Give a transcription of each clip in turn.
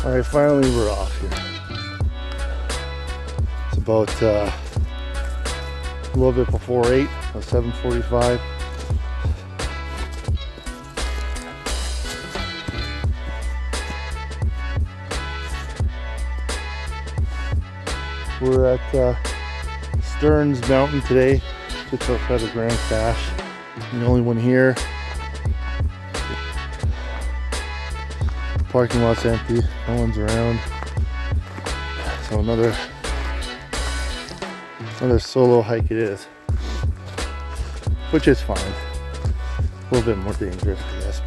All right, finally we're off here. It's about a little bit before 8, about 7:45. We're at Stearns Mountain today, just outside of Grand Cache. I'm the only one here. Parking lot's empty, no one's around. So another solo hike it is, which is fine. A little bit more dangerous, I guess.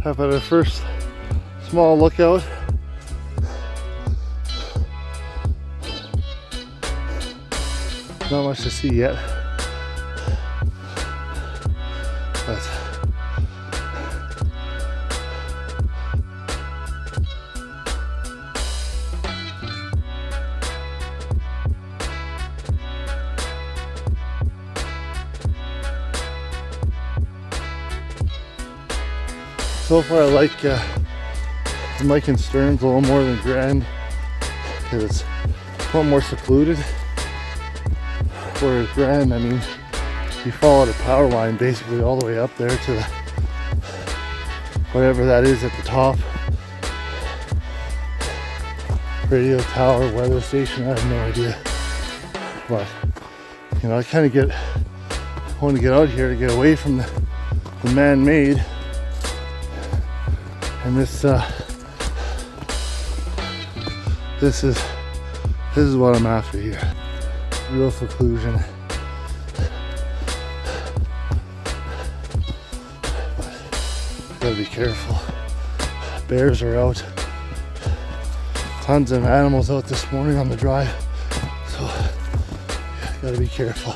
Have had our first small lookout. Not much to see yet, but so far I like Mount Stearn's a little more than Grand because it's a little more secluded. Whereas Grand, I mean, you follow the power line basically all the way up there to the, whatever that is at the top. Radio tower, weather station, I have no idea. But, you know, I want to get out here to get away from the man-made. And this is what I'm after here. Real seclusion. But gotta be careful. Bears are out. Tons of animals out this morning on the drive. So gotta be careful.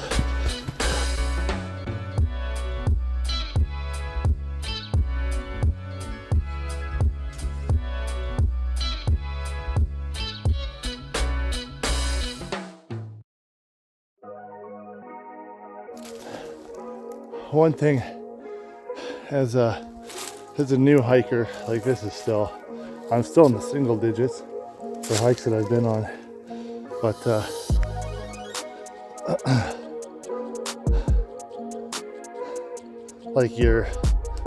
One thing, as a new hiker, like this is I'm still in the single digits for hikes that I've been on, but like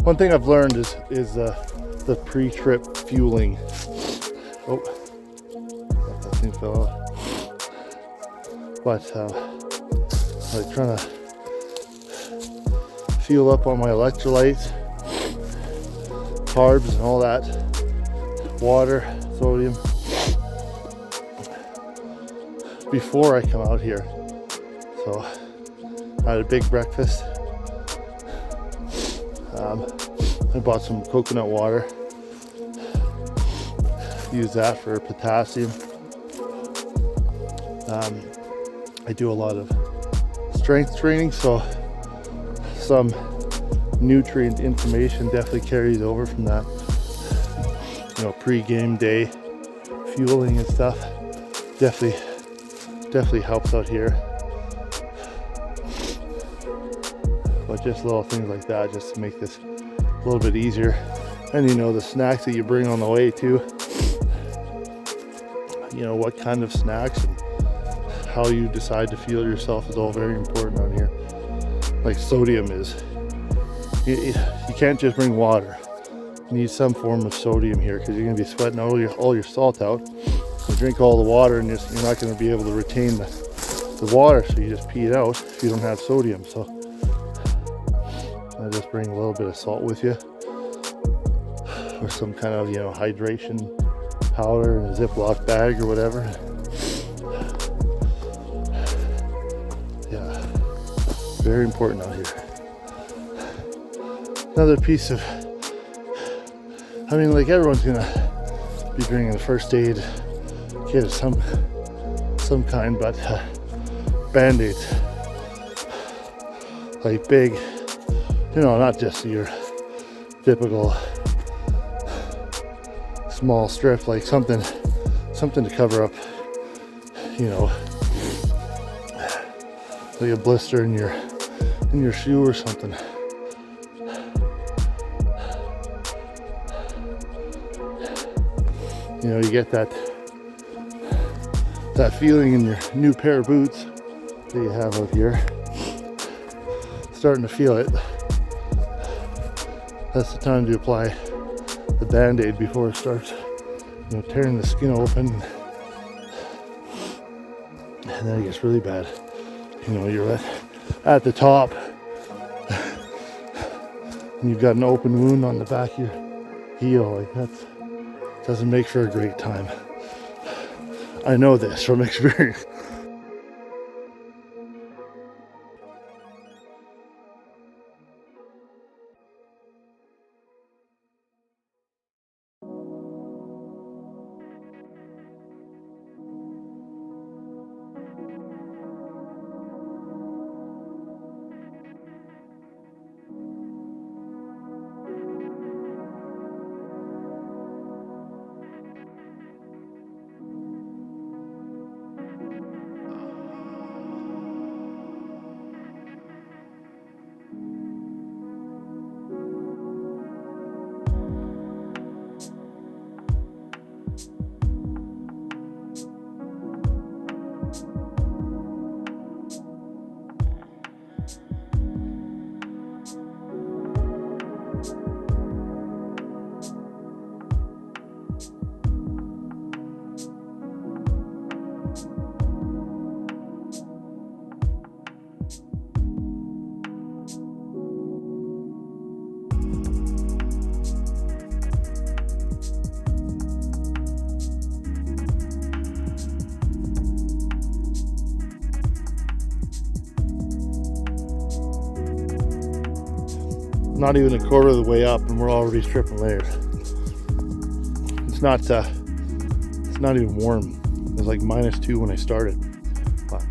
one thing I've learned is the pre-trip fueling. Oh, that thing fell out. But like trying to fuel up on my electrolytes, carbs and all that, water, sodium, before I come out here. So I had a big breakfast. I bought some coconut water, use that for potassium. I do a lot of strength training, so some nutrient information definitely carries over from that, you know, pre-game day fueling and stuff. Definitely helps out here. But just little things like that just to make this a little bit easier. And you know, the snacks that you bring on the way too, you know, what kind of snacks and how you decide to fuel yourself is all very important on here. Like sodium is, you can't just bring water. You need some form of sodium here because you're going to be sweating all your salt out. You drink all the water and you're not going to be able to retain the water, so you just pee it out if you don't have sodium. So I just bring a little bit of salt with you, or some kind of, you know, hydration powder in a Ziploc bag or whatever. Yeah, very important out here. Another piece of, I mean, like everyone's gonna be bringing a first aid get some kind, but Band-Aids, like big, not just your typical small strip, like something to cover up, like a blister in your shoe or something. You get that feeling in your new pair of boots that you have out here. Starting to feel it. That's the time to apply the Band-Aid before it starts, tearing the skin open, and then it gets really bad. You're at the top, and you've got an open wound on the back of your heel. Like that doesn't make for a great time. I know this from experience. Not even a quarter of the way up and we're already stripping layers. It's not even warm. It was like -2 when I started. But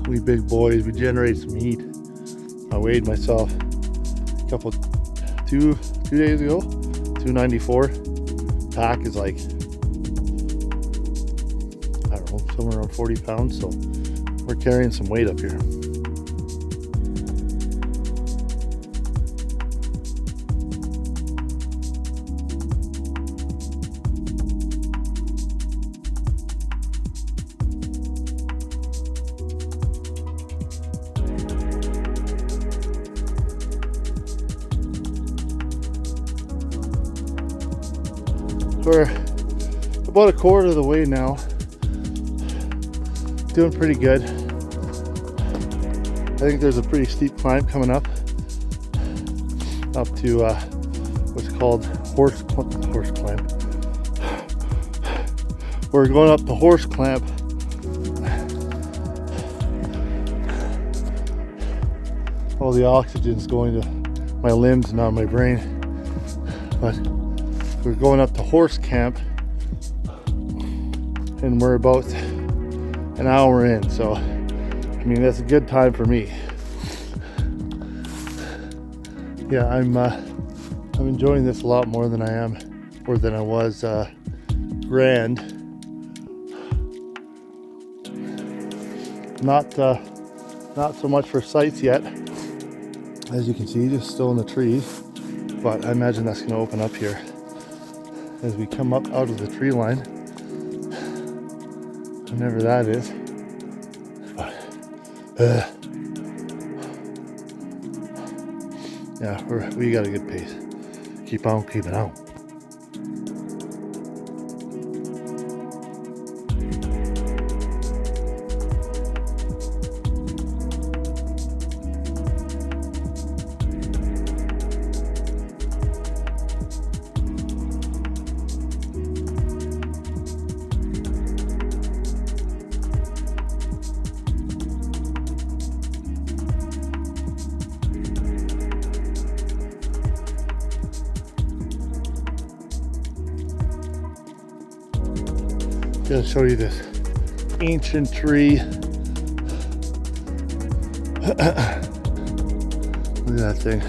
we big boys, we generate some heat. I weighed myself two days ago, 294. Pack is like, I don't know, somewhere around 40 pounds. So we're carrying some weight up here. We're about a quarter of the way now. Doing pretty good. I think there's a pretty steep climb coming up to what's called horse clamp. We're going up the horse clamp. All the oxygen's going to my limbs, not my brain. But we're going up to horse camp, and we're about an hour in, so I mean that's a good time for me. Yeah, I'm enjoying this a lot more than I was Grand. Not so much for sights yet, as you can see, just still in the trees, but I imagine that's going to open up here as we come up out of the tree line, whenever that is. But yeah, we got a good pace. Keep on keeping on. Gotta show you this ancient tree. Look at that thing.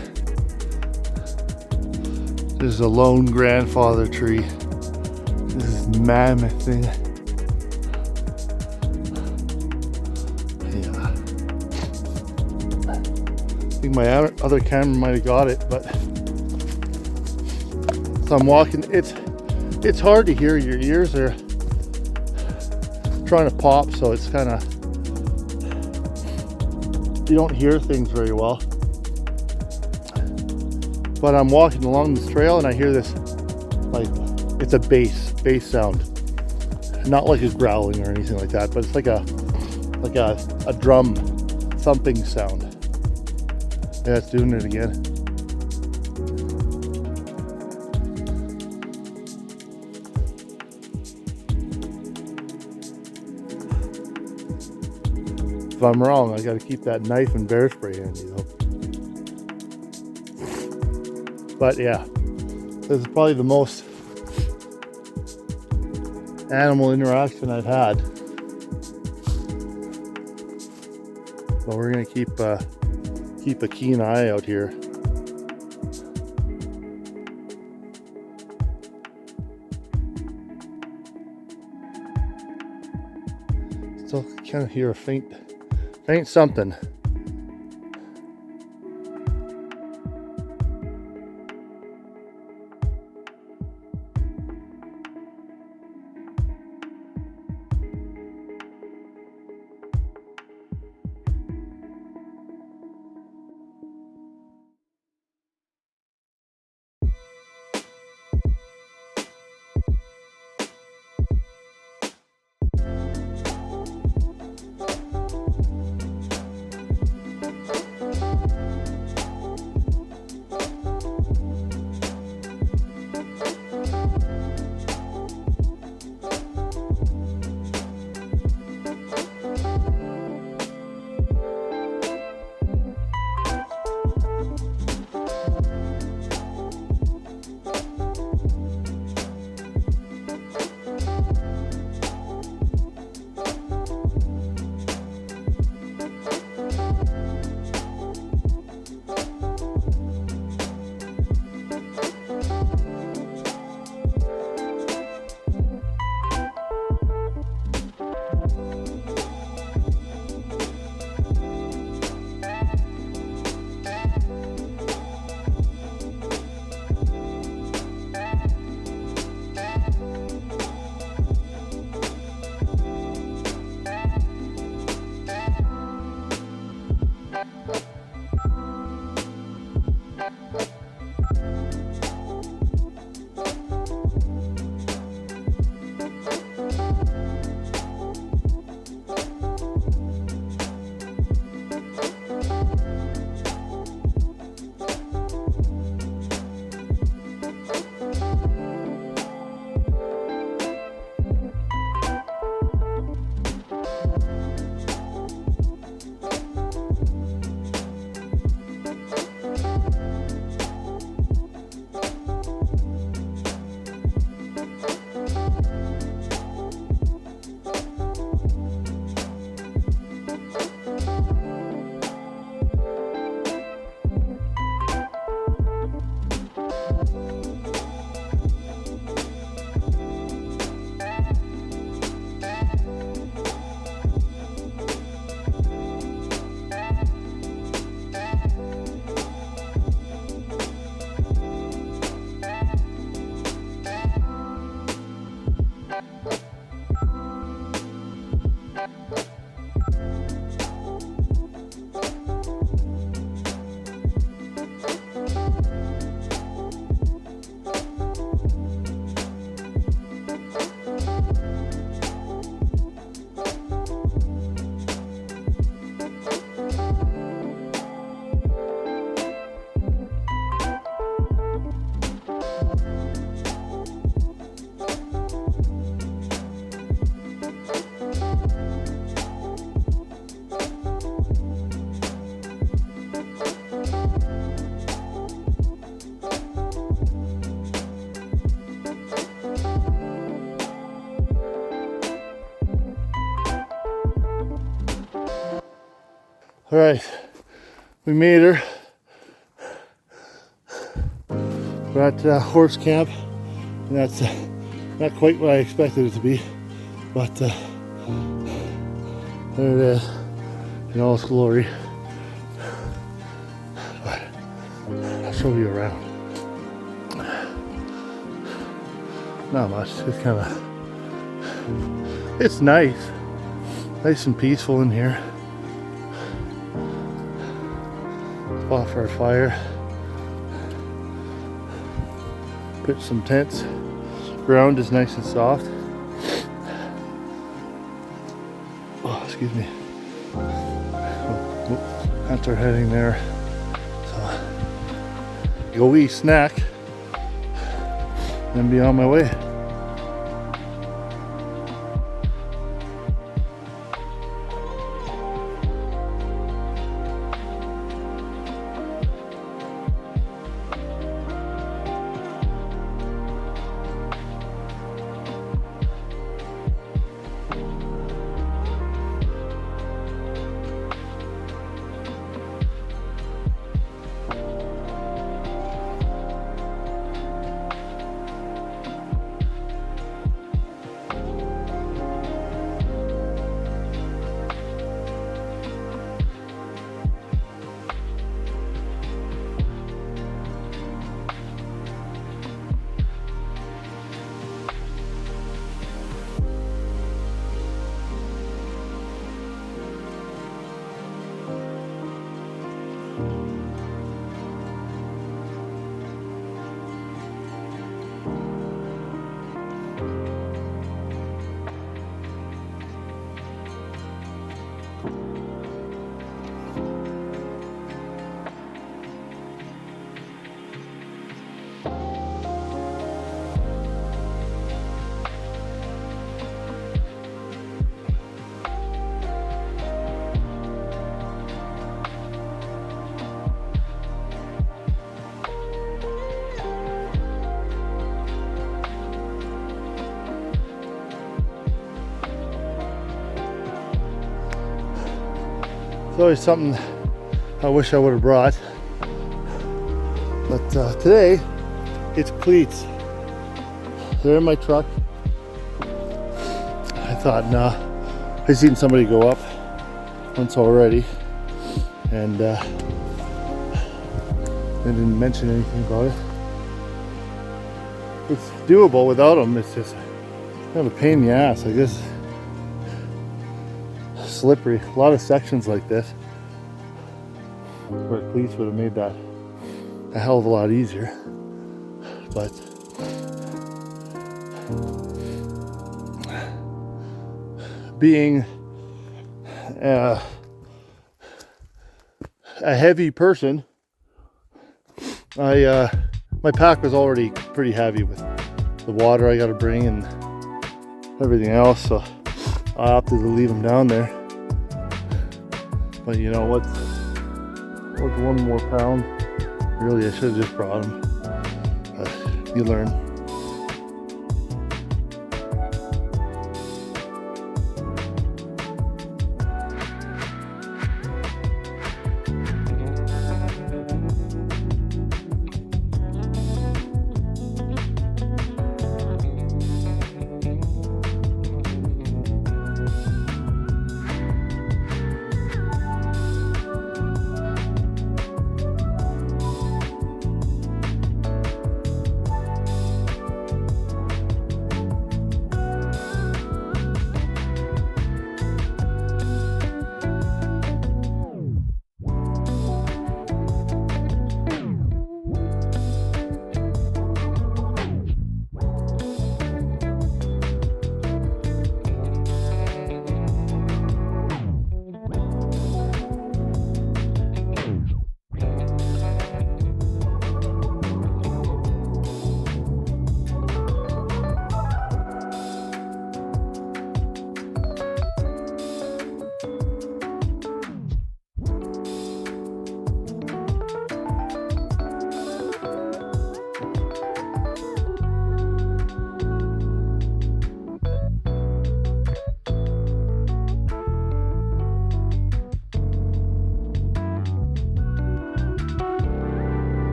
This is a lone grandfather tree. This is mammoth thing. Yeah. I think my other camera might have got it, but so I'm walking. It's hard to hear. Your ears are trying to pop, so it's kind of, you don't hear things very well. But I'm walking along this trail and I hear this, like, it's a bass sound. Not like a growling or anything like that, but it's like a drum thumping sound. Yeah, it's doing it again. If I'm wrong, I gotta keep that knife and bear spray handy though. But yeah, this is probably the most animal interaction I've had. But we're gonna keep a keen eye out here. Still kind of hear a faint something. All right, we made her. We're at horse camp, and that's not quite what I expected it to be, but there it is in all its glory. But I'll show you around. Not much. It's nice and peaceful in here. Spot for a fire. Pitch some tents. Ground is nice and soft. Oh, excuse me. That's our heading there. So, go eat, snack, and be on my way. It's always something I wish I would have brought, but today it's cleats. They're in my truck. I thought, nah, I've seen somebody go up once already, and they didn't mention anything about it. It's doable without them. It's just kind of a pain in the ass, I guess. Slippery. A lot of sections like this where cleats would have made that a hell of a lot easier, but being a heavy person, my pack was already pretty heavy with the water I got to bring and everything else, so I opted to leave them down there. But you know what's one more pound? Really, I should have just brought them. But you learn.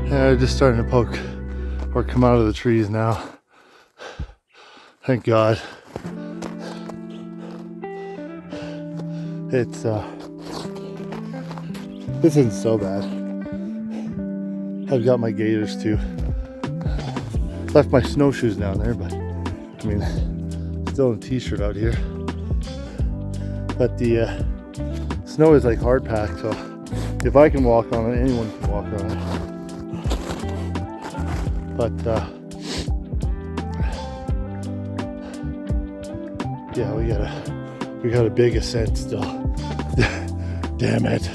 they're just starting to poke or come out of the trees now. Thank God. It's this isn't so bad. I've got my gaiters too. Left my snowshoes down there, but I mean, still in a t-shirt out here. But the snow is like hard packed, so if I can walk on it, anyone can walk on it. But yeah, we got a big ascent still. Damn it.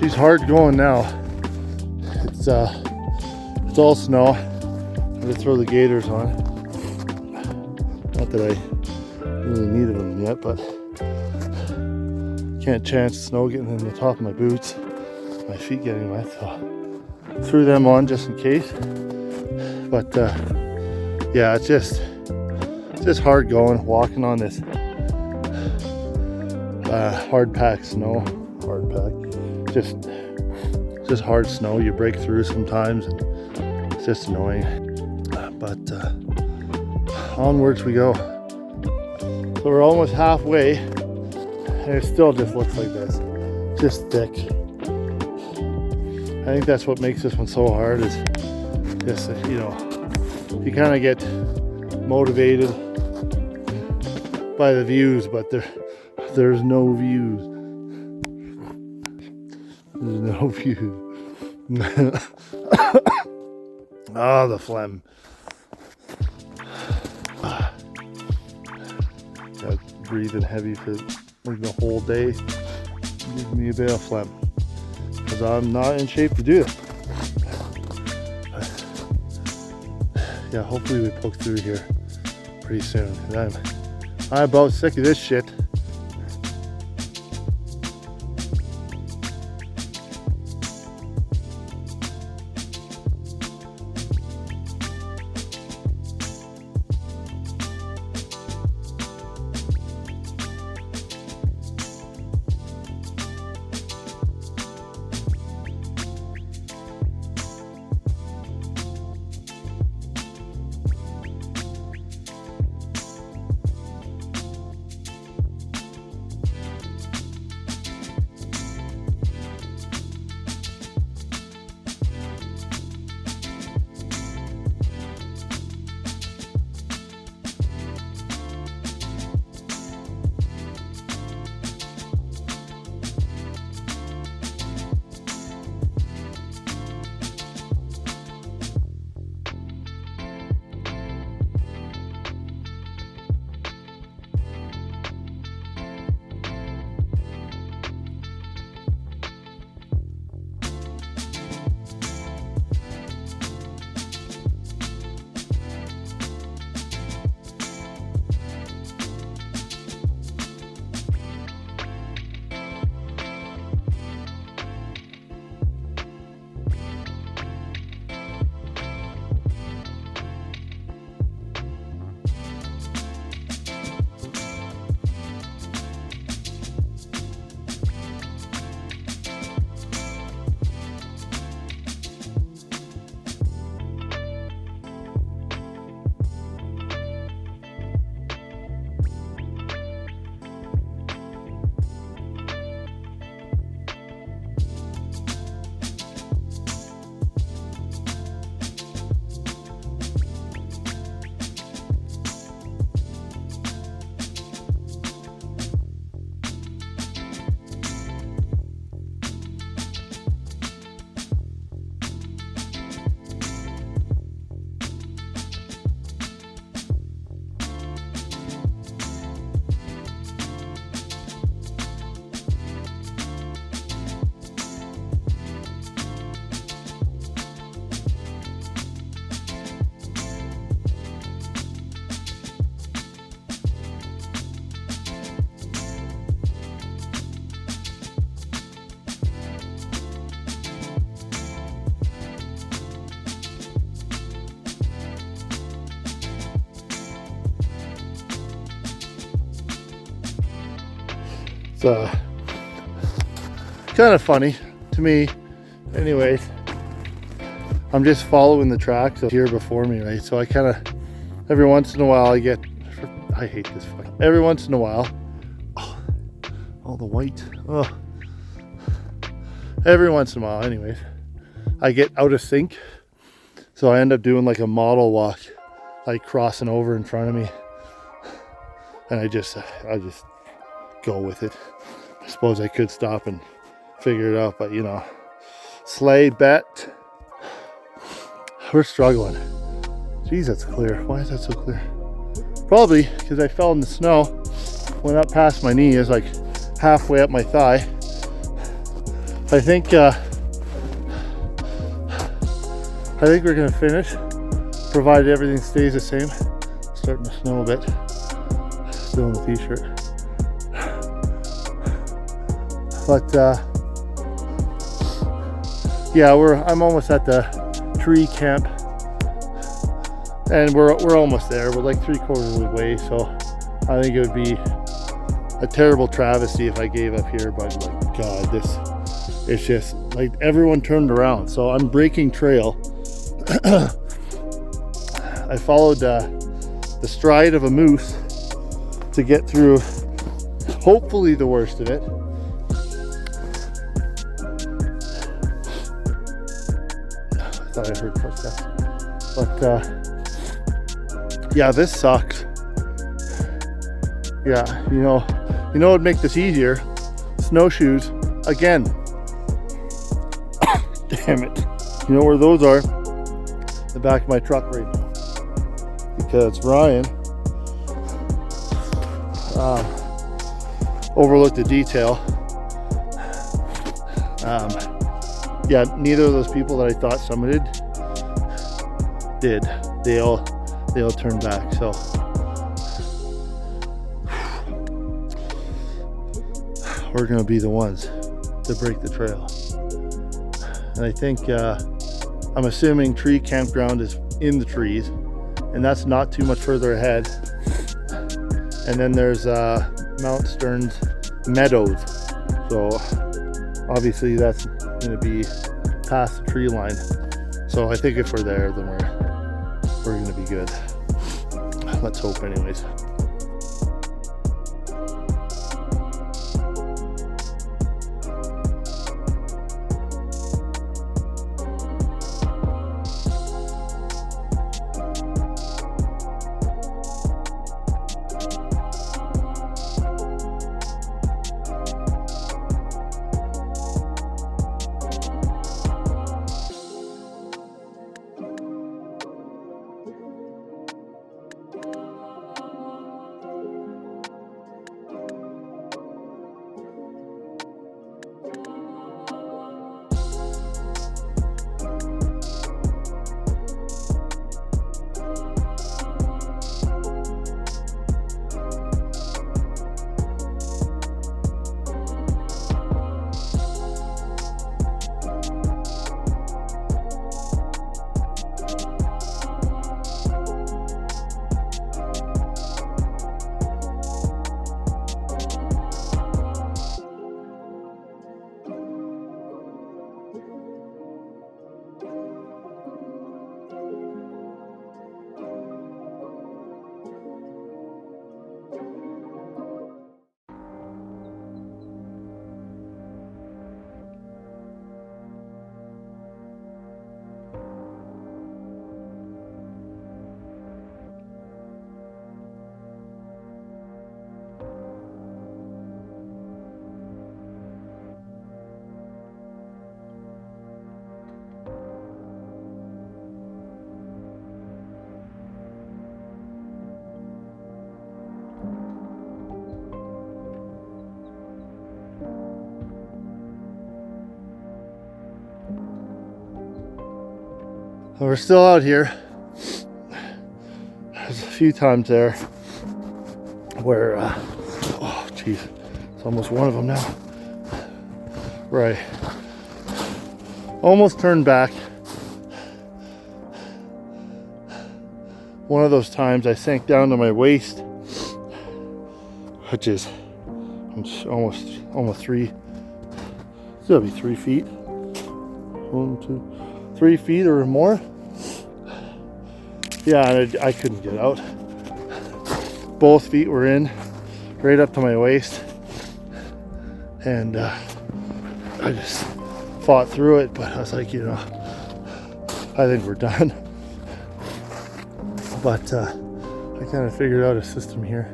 She's hard going now. It's all snow. I'm gonna throw the gaiters on. Not that I really needed them yet, but can't chance snow getting in the top of my boots, my feet getting wet, so threw them on just in case. But yeah, it's just hard going, walking on this hard packed snow. Hard pack. Just hard snow. You break through sometimes and it's just annoying, but onwards we go. So we're almost halfway and it still just looks like this, just thick. I think that's what makes this one so hard, is just, you know, you kind of get motivated by the views, but there's no views. There's no view. Ah, the phlegm. Got breathing heavy for like the whole day. Gives me a bit of phlegm because I'm not in shape to do it. Yeah, hopefully we poke through here pretty soon. I'm about sick of this shit. It's kind of funny to me. Anyways, I'm just following the tracks here before me, right? So I kind of, every once in a while I hate this fucking, every once in a while, all the white, every once in a while, anyways, I get out of sync. So I end up doing like a model walk, like crossing over in front of me. And I just go with it. I suppose I could stop and figure it out, but you know, sleigh bet. We're struggling. Jeez, that's clear. Why is that so clear? Probably because I fell in the snow, went up past my knee, is like halfway up my thigh. I think we're gonna finish, provided everything stays the same. It's starting to snow a bit. Still in the t-shirt. But yeah, I'm almost at the tree camp, and we're almost there. We're like 3/4 of the way, so I think it would be a terrible travesty if I gave up here. But like, God, it's just like everyone turned around. So I'm breaking trail. I followed the stride of a moose to get through, hopefully, the worst of it. I thought I heard footsteps, but yeah, this sucks. Yeah, you know what'd make this easier? Snowshoes again. Damn it! You know where those are? The back of my truck right now, because Ryan overlooked the detail. Yeah, neither of those people that I thought summited did. They all turned back. So we're gonna be the ones to break the trail. And I think I'm assuming tree campground is in the trees, and that's not too much further ahead. And then there's Mount Stearn's meadows. So obviously that's going to be past the tree line. So I think if we're there, then we're going to be good. Let's hope, anyways. We're still out here. There's a few times there where, oh geez, it's almost one of them now. Right. Almost turned back. One of those times I sank down to my waist, which is It's almost 3. It's gotta be 3 feet. 1, 2, 3 feet or more. Yeah, I couldn't get out. Both feet were in, right up to my waist, and I just fought through it. But I was like, you know, I think we're done. But I kind of figured out a system here,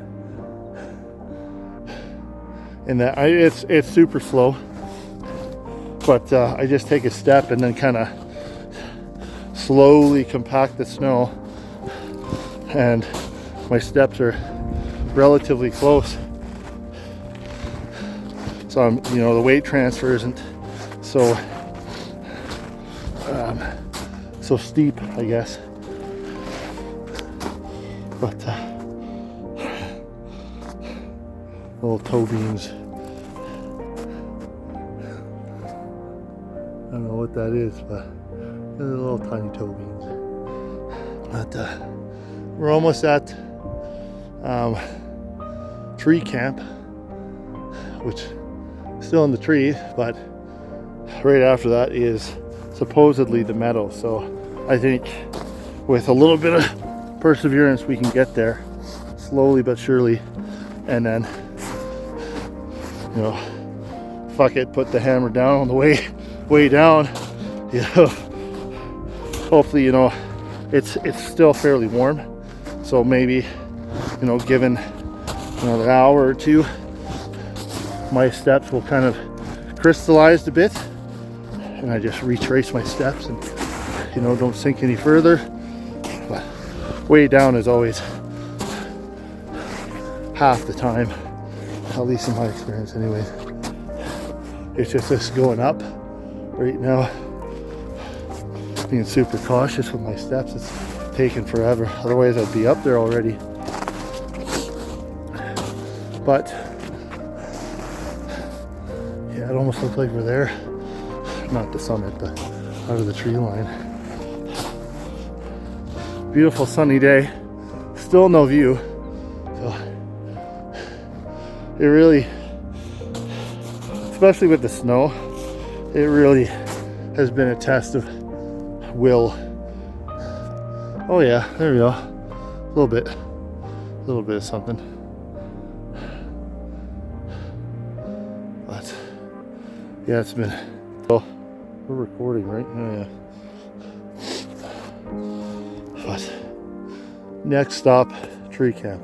and that it's super slow. But I just take a step and then kind of slowly compact the snow, and my steps are relatively close. So I'm, you know, the weight transfer isn't so steep, I guess. But little toe beans. I don't know what that is, but they're little tiny toe beans. But we're almost at tree camp, which is still in the tree, but right after that is supposedly the meadow. So I think with a little bit of perseverance we can get there, slowly but surely, and then, you know, fuck it, put the hammer down on the way down. You know, hopefully, you know, it's still fairly warm, so maybe, you know, given another hour or two, my steps will kind of crystallize a bit, and I just retrace my steps and, you know, don't sink any further. But way down is always half the time, at least in my experience anyway. It's just this going up right now, being super cautious with my steps. It's taken forever, otherwise I'd be up there already. But yeah, it almost looks like we're there. Not the summit, but out of the tree line. Beautiful sunny day, still no view. So it really, especially with the snow, it really has been a test of will. Oh yeah, there we go. A little bit of something. But yeah, it's been. Well, we're recording, right? Oh yeah. But next stop, tree camp.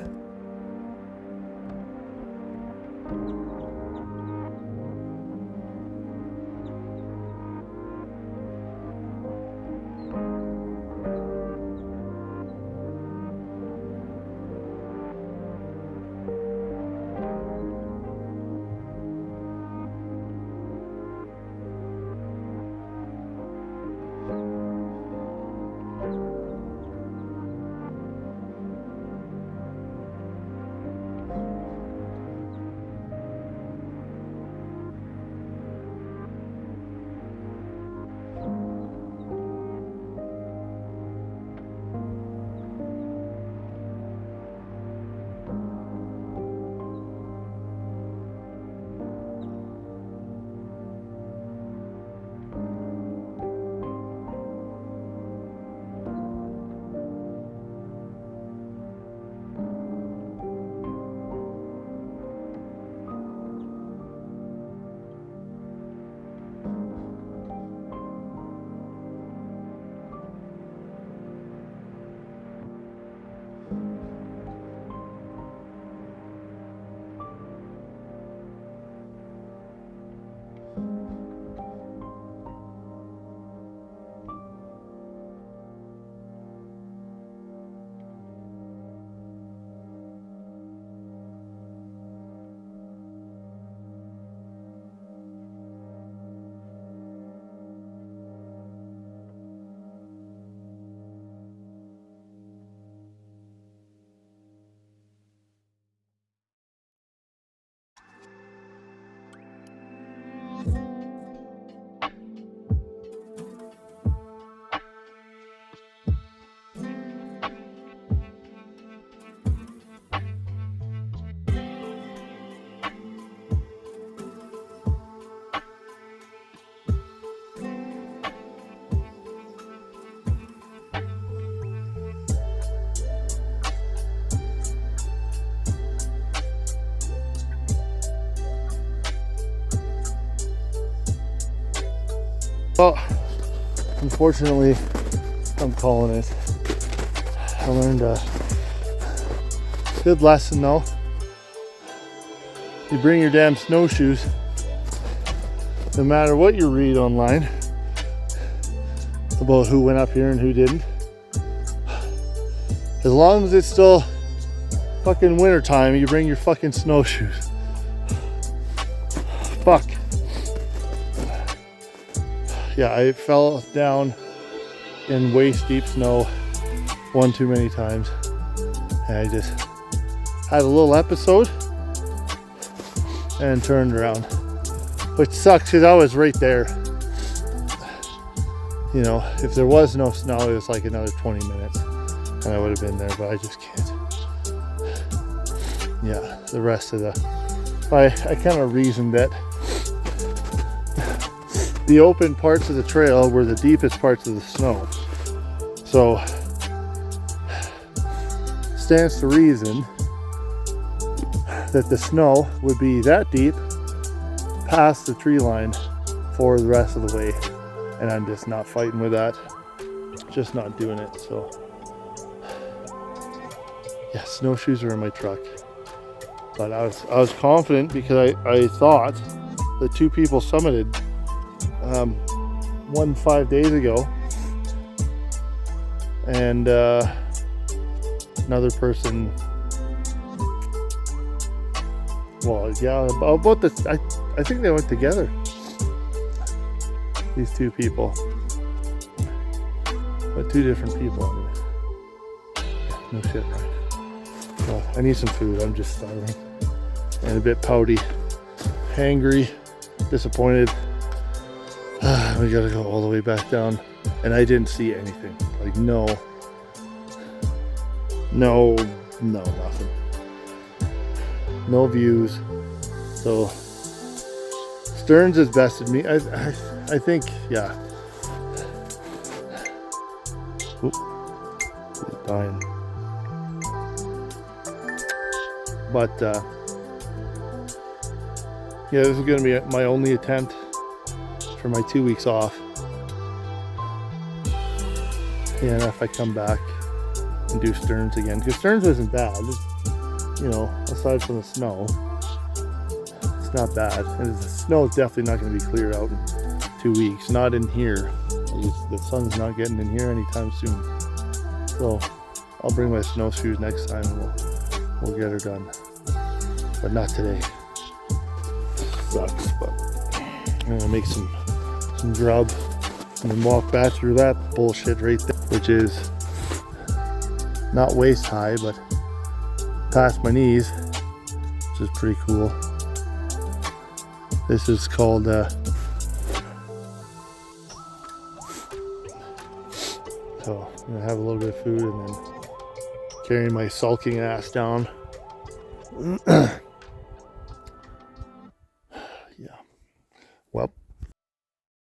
Well, unfortunately, I'm calling it. I learned a good lesson though. You bring your damn snowshoes, no matter what you read online about who went up here and who didn't. As long as it's still fucking winter time, you bring your fucking snowshoes. Fuck. Yeah, I fell down in waist deep snow one too many times. And I just had a little episode and turned around. Which sucks because I was right there. You know, if there was no snow, it was like another 20 minutes and I would have been there, but I just can't. Yeah, the rest of I kind of reasoned that the open parts of the trail were the deepest parts of the snow. So, stands to reason that the snow would be that deep past the tree line for the rest of the way. And I'm just not fighting with that. Just not doing it. So, yeah, snowshoes are in my truck. But I was confident because I thought the two people summited one 5 days ago, and another person. Well, yeah, about this. I think they went together. These two people, but two different people. No shit, right? Well, I need some food. I'm just starving and a bit pouty, hangry, disappointed. We gotta go all the way back down, and I didn't see anything. Like no, nothing. No views. So Stearns has bested me. I think, yeah. Oop, he's dying. But yeah, this is gonna be my only attempt for my 2 weeks off. Yeah, and if I come back and do Stearns again, because Stearns wasn't bad. You know, aside from the snow, it's not bad. And the snow is definitely not going to be cleared out in 2 weeks. Not in here. The sun's not getting in here anytime soon. So I'll bring my snowshoes next time and we'll get her done. But not today. Sucks, but I'm gonna make some grub and then walk back through that bullshit right there, which is not waist high, but past my knees, which is pretty cool. This is called so I'm gonna have a little bit of food and then carry my sulking ass down.